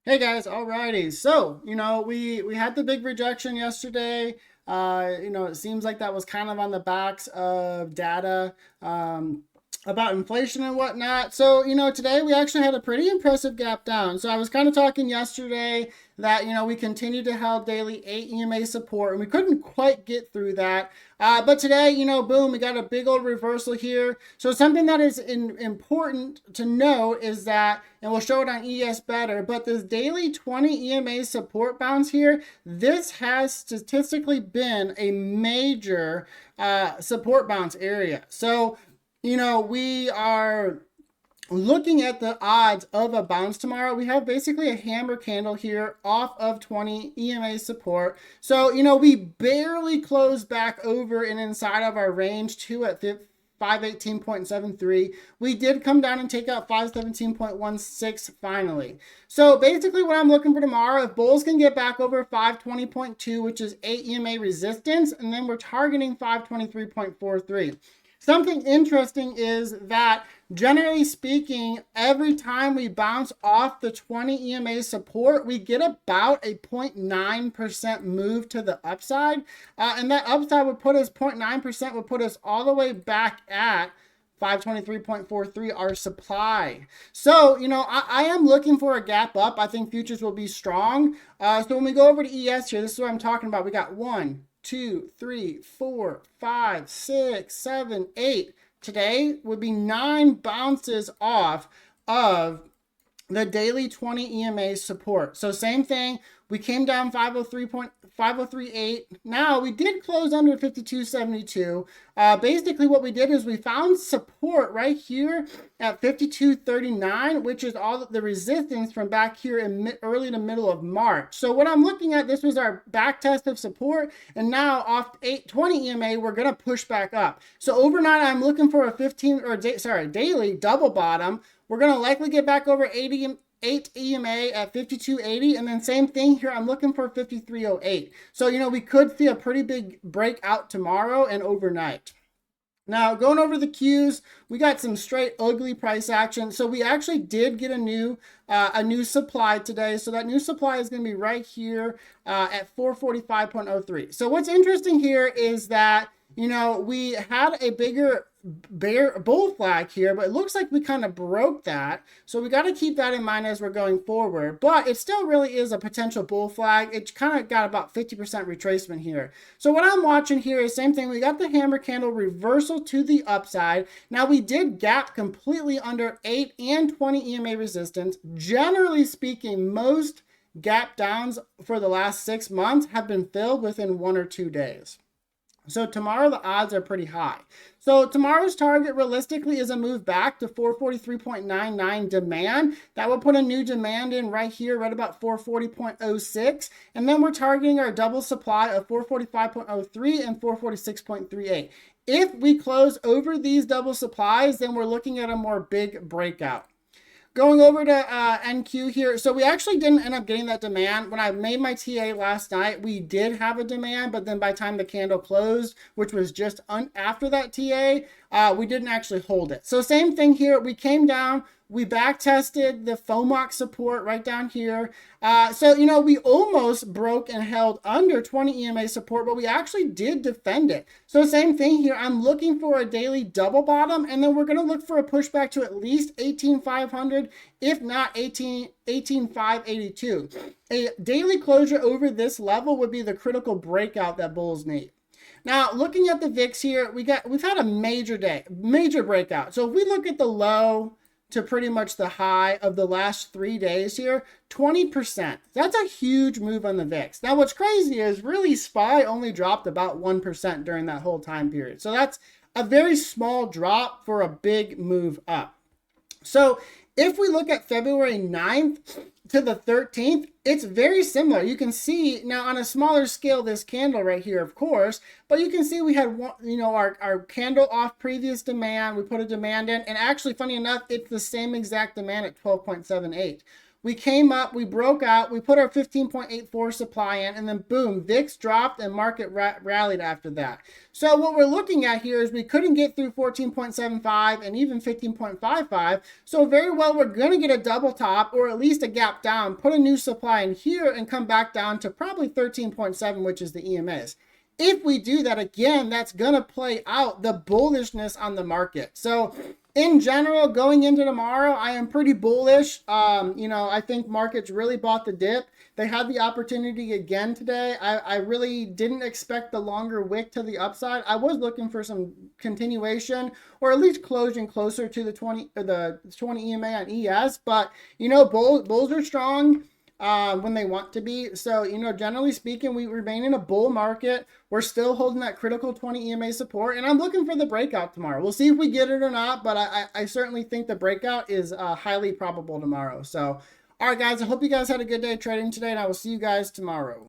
Hey guys, alrighty. So, we had the big rejection yesterday. It seems like that was kind of on the backs of data about inflation and whatnot. So, today we actually had a pretty impressive gap down. So I was kind of talking yesterday that, we continued to hold daily 8 EMA support and we couldn't quite get through that. But today, boom, we got a big old reversal here. So something that is important to know is that, and we'll show it on ES better, but this daily 20 EMA support bounce here, this has statistically been a major support bounce area. So, we are looking at the odds of a bounce tomorrow. We have basically a hammer candle here off of 20 EMA support. So, we barely closed back over and inside of our range 2 at 518.73. We did come down and take out 517.16 finally. So basically what I'm looking for tomorrow, if bulls can get back over 520.2, which is 8 EMA resistance, and then we're targeting 523.43. Something interesting is that, generally speaking, every time we bounce off the 20 EMA support, we get about a 0.9% move to the upside. And that upside would put us, 0.9% would put us all the way back at 523.43, our supply. So, I am looking for a gap up. I think futures will be strong. So when we go over to ES here, this is what I'm talking about. We got 1, 2, 3, 4, 5, 6, 7, 8. Today would be 9 bounces off of the daily 20 EMA support. So same thing. We came down 503.5038. Now we did close under 52.72. Basically what we did is we found support right here at 52.39, which is all the resistance from back here in early to middle of March. So what I'm looking at, this was our back test of support, and now off 820 EMA, we're going to push back up. So overnight, I'm looking for a daily double bottom. We're going to likely get back over 8 EMA at 52.80, and then same thing here, I'm looking for 53.08. So, we could see a pretty big breakout tomorrow and overnight. Now, going over the Qs, we got some straight ugly price action. So we actually did get a new supply today. So that new supply is going to be right here at 445.03. So what's interesting here is that, we had a bigger bull flag here, but it looks like we kind of broke that. So we got to keep that in mind as we're going forward. But it still really is a potential bull flag. It kind of got about 50% retracement here. So what I'm watching here is same thing. We got the hammer candle reversal to the upside. Now we did gap completely under 8 and 20 EMA resistance. Generally speaking, most gap downs for the last 6 months have been filled within 1 or 2 days. So tomorrow the odds are pretty high. So tomorrow's target realistically is a move back to 443.99 demand. That will put a new demand in right here, right about 440.06. And then we're targeting our double supply of 445.03 and 446.38. If we close over these double supplies, then we're looking at a more big breakout. Going over to NQ here. So we actually didn't end up getting that demand. When I made my TA last night, we did have a demand, but then by the time the candle closed, which was just after that TA, we didn't actually hold it. So same thing here. We came down. We back tested the FOMOC support right down here. So, we almost broke and held under 20 EMA support, but we actually did defend it. So same thing here. I'm looking for a daily double bottom, and then we're going to look for a pushback to at least 18,500, if not 18,582. A daily closure over this level would be the critical breakout that bulls need. Now, looking at the VIX here, we've had a major breakout. So if we look at the low to pretty much the high of the last 3 days here, 20%. That's a huge move on the VIX. Now, what's crazy is really SPY only dropped about 1% during that whole time period. So that's a very small drop for a big move up. So if we look at February 9th to the 13th, it's very similar. You can see now on a smaller scale, this candle right here, of course, but you can see we had our candle off previous demand. We put a demand in, and actually, funny enough, it's the same exact demand at 12.78. We came up, we broke out, we put our 15.84 supply in, and then boom, VIX dropped and market rallied after that. So what we're looking at here is we couldn't get through 14.75 and even 15.55. So very well, we're going to get a double top or at least a gap down, put a new supply in here and come back down to probably 13.7, which is the EMAs. If we do that again, that's going to play out the bullishness on the market. So in general, going into tomorrow, I am pretty bullish. I think markets really bought the dip. They had the opportunity again today. I really didn't expect the longer wick to the upside. I was looking for some continuation or at least closing closer to the 20 EMA on ES. But bulls are strong when they want to be. So, generally speaking, we remain in a bull market. We're still holding that critical 20 EMA support, and I'm looking for the breakout tomorrow. We'll see if we get it or not, but I certainly think the breakout is highly probable tomorrow. So, all right, guys, I hope you guys had a good day trading today, and I will see you guys tomorrow.